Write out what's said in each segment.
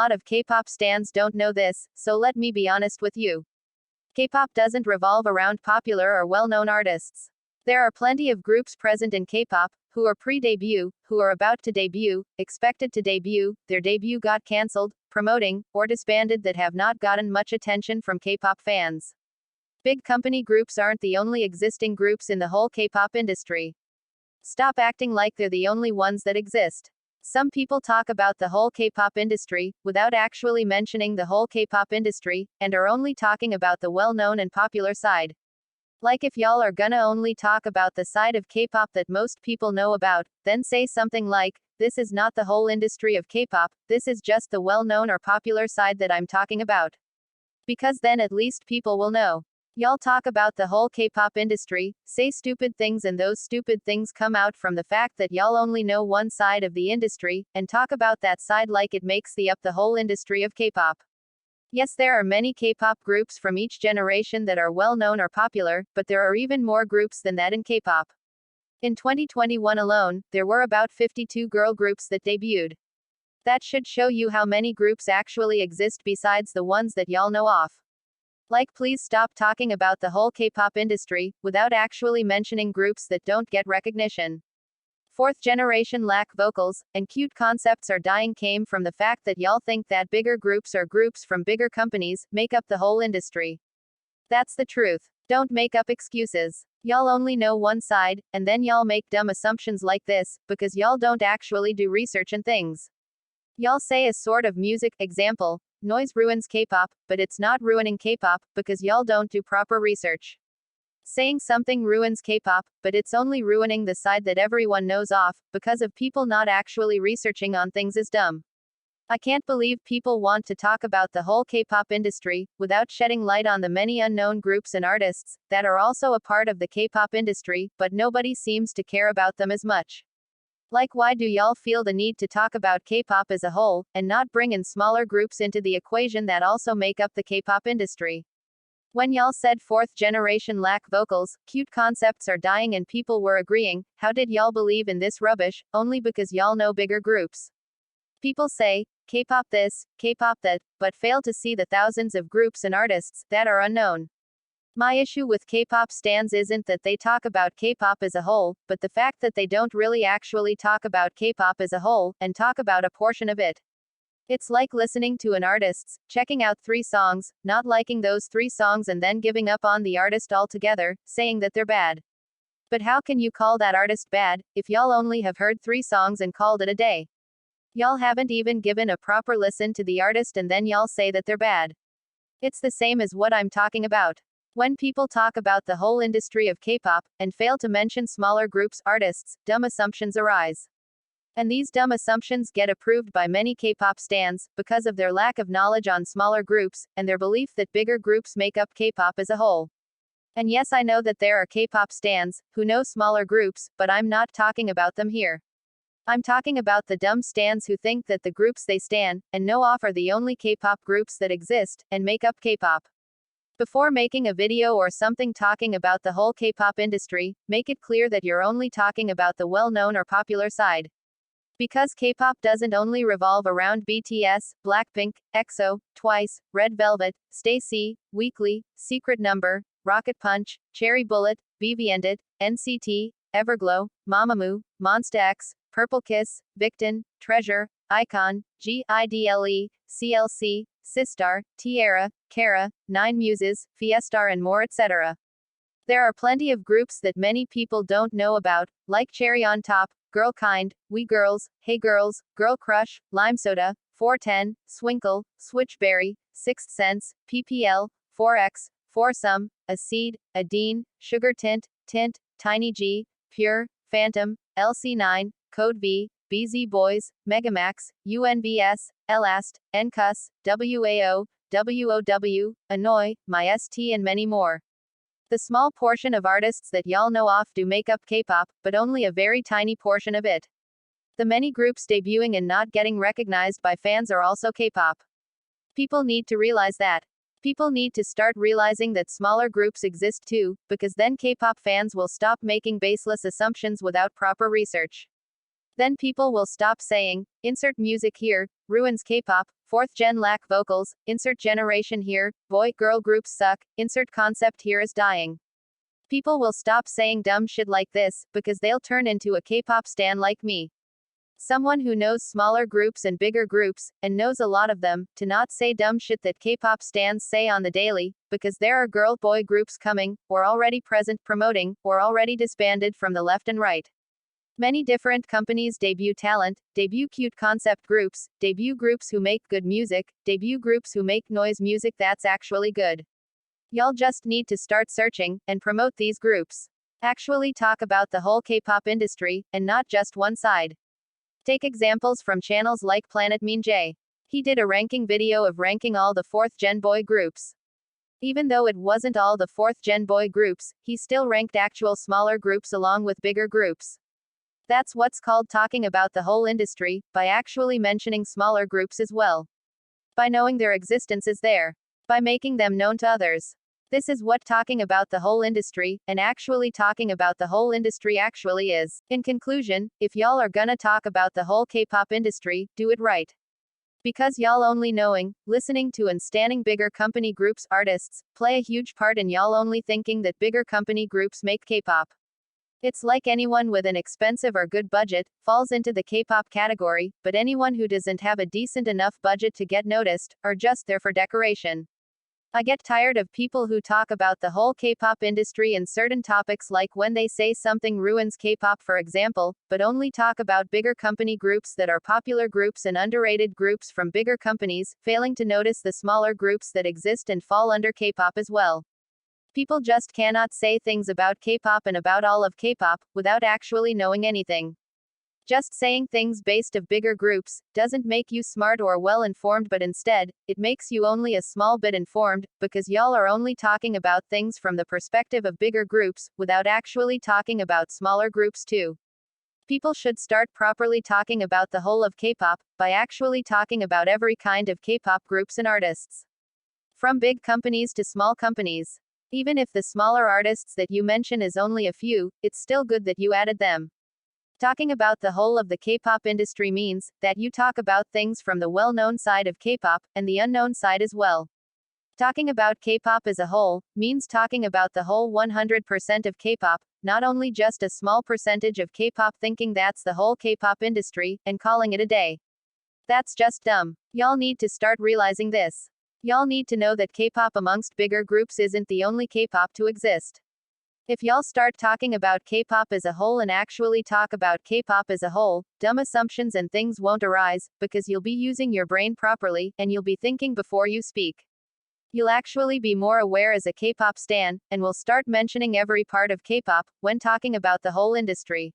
lot of K-pop stans don't know this, so let me be honest with you. K-pop doesn't revolve around popular or well-known artists. There are plenty of groups present in K-pop, who are pre-debut, who are about to debut, expected to debut, their debut got cancelled, promoting, or disbanded that have not gotten much attention from K-pop fans. Big company groups aren't the only existing groups in the whole K-pop industry. Stop acting like they're the only ones that exist. Some people talk about the whole K-pop industry, without actually mentioning the whole K-pop industry, and are only talking about the well-known and popular side. Like if y'all are gonna only talk about the side of K-pop that most people know about, then say something like, this is not the whole industry of K-pop, this is just the well-known or popular side that I'm talking about. Because then at least people will know. Y'all talk about the whole K-pop industry, say stupid things, and those stupid things come out from the fact that y'all only know one side of the industry, and talk about that side like it makes the whole industry of K-pop. Yes, there are many K-pop groups from each generation that are well known or popular, but there are even more groups than that in K-pop. In 2021 alone, there were about 52 girl groups that debuted. That should show you how many groups actually exist besides the ones that y'all know off. Like, please stop talking about the whole K-pop industry, without actually mentioning groups that don't get recognition. Fourth generation lack vocals, and cute concepts are dying came from the fact that y'all think that bigger groups or groups from bigger companies make up the whole industry. That's the truth. Don't make up excuses. Y'all only know one side, and then y'all make dumb assumptions like this, because y'all don't actually do research and things. Y'all say a sort of music, example, noise ruins K-pop, but it's not ruining K-pop, because y'all don't do proper research. Saying something ruins K-pop, but it's only ruining the side that everyone knows off, because of people not actually researching on things is dumb. I can't believe people want to talk about the whole K-pop industry, without shedding light on the many unknown groups and artists, that are also a part of the K-pop industry, but nobody seems to care about them as much. Like, why do y'all feel the need to talk about K-pop as a whole, and not bring in smaller groups into the equation that also make up the K-pop industry? When y'all said fourth generation lack vocals, cute concepts are dying and people were agreeing, how did y'all believe in this rubbish, only because y'all know bigger groups? People say, K-pop this, K-pop that, but fail to see the thousands of groups and artists that are unknown. My issue with K-pop stans isn't that they talk about K-pop as a whole, but the fact that they don't really actually talk about K-pop as a whole, and talk about a portion of it. It's like listening to an artist's, checking out 3 songs, not liking those 3 songs and then giving up on the artist altogether, saying that they're bad. But how can you call that artist bad, if y'all only have heard 3 songs and called it a day? Y'all haven't even given a proper listen to the artist and then y'all say that they're bad. It's the same as what I'm talking about. When people talk about the whole industry of K-pop, and fail to mention smaller groups, artists, dumb assumptions arise. And these dumb assumptions get approved by many K-pop stans, because of their lack of knowledge on smaller groups, and their belief that bigger groups make up K-pop as a whole. And yes, I know that there are K-pop stans, who know smaller groups, but I'm not talking about them here. I'm talking about the dumb stans who think that the groups they stan, and know off are the only K-pop groups that exist, and make up K-pop. Before making a video or something talking about the whole K-pop industry, make it clear that you're only talking about the well-known or popular side. Because K-pop doesn't only revolve around BTS, Blackpink, EXO, Twice, Red Velvet, STAYC, Weekly, Secret Number, Rocket Punch, Cherry Bullet, BVNDIT, NCT, Everglow, Mamamoo, Monsta X, Purple Kiss, Victon, Treasure, iKON, GIDLE, CLC, Sistar, Tierra, Kara, Nine Muses, Fiestar and more etc. There are plenty of groups that many people don't know about, like Cherry on Top, Girl Kind, We Girls, Hey Girls, Girl Crush, Limesoda, 410, Swinkle, Switchberry, Sixth Sense, PPL, 4X, Foursome, A Seed, Adine, Sugar Tint, Tint, Tiny G, Pure, Phantom, LC9, Code V, BZ Boys, Megamax, UNVS, Elast, NCUS, WAO, WOW, Annoy, MyST and many more. The small portion of artists that y'all know off do make up K-pop, but only a very tiny portion of it. The many groups debuting and not getting recognized by fans are also K-pop. People need to realize that. People need to start realizing that smaller groups exist too, because then K-pop fans will stop making baseless assumptions without proper research. Then people will stop saying, insert music here, ruins K-pop, fourth gen lack vocals, insert generation here, boy girl groups suck, insert concept here is dying. People will stop saying dumb shit like this, because they'll turn into a K-pop stan like me. Someone who knows smaller groups and bigger groups, and knows a lot of them, to not say dumb shit that K-pop stans say on the daily, because there are girl-boy groups coming, or already present, promoting, or already disbanded from the left and right. Many different companies debut talent, debut cute concept groups, debut groups who make good music, debut groups who make noise music that's actually good. Y'all just need to start searching, and promote these groups. Actually talk about the whole K-pop industry, and not just one side. Take examples from channels like Planet Mean J. He did a ranking video of ranking all the 4th gen boy groups. Even though it wasn't all the 4th gen boy groups, he still ranked actual smaller groups along with bigger groups. That's what's called talking about the whole industry, by actually mentioning smaller groups as well. By knowing their existence is there. By making them known to others. This is what talking about the whole industry, and actually talking about the whole industry actually is. In conclusion, if y'all are gonna talk about the whole K-pop industry, do it right. Because y'all only knowing, listening to and standing bigger company groups, artists, play a huge part in y'all only thinking that bigger company groups make K-pop. It's like anyone with an expensive or good budget, falls into the K-pop category, but anyone who doesn't have a decent enough budget to get noticed, are just there for decoration. I get tired of people who talk about the whole K-pop industry and certain topics like when they say something ruins K-pop for example, but only talk about bigger company groups that are popular groups and underrated groups from bigger companies, failing to notice the smaller groups that exist and fall under K-pop as well. People just cannot say things about K-pop and about all of K-pop, without actually knowing anything. Just saying things based of bigger groups, doesn't make you smart or well informed but instead, it makes you only a small bit informed, because y'all are only talking about things from the perspective of bigger groups, without actually talking about smaller groups too. People should start properly talking about the whole of K-pop, by actually talking about every kind of K-pop groups and artists. From big companies to small companies. Even if the smaller artists that you mention is only a few, it's still good that you added them. Talking about the whole of the K-pop industry means that you talk about things from the well-known side of K-pop, and the unknown side as well. Talking about K-pop as a whole, means talking about the whole 100% of K-pop, not only just a small percentage of K-pop thinking that's the whole K-pop industry, and calling it a day. That's just dumb. Y'all need to start realizing this. Y'all need to know that K-pop amongst bigger groups isn't the only K-pop to exist. If y'all start talking about K-pop as a whole and actually talk about K-pop as a whole, dumb assumptions and things won't arise, because you'll be using your brain properly, and you'll be thinking before you speak. You'll actually be more aware as a K-pop stan, and will start mentioning every part of K-pop, when talking about the whole industry.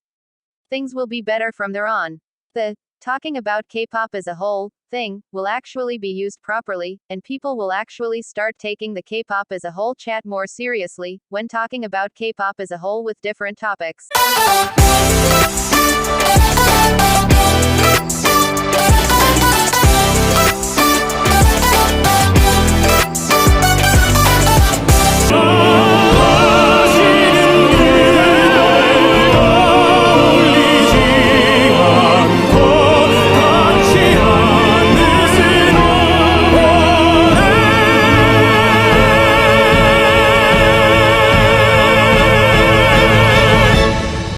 Things will be better from there on. The talking about K-pop as a whole thing will actually be used properly, and people will actually start taking the K-pop as a whole chat more seriously, when talking about K-pop as a whole with different topics. Oh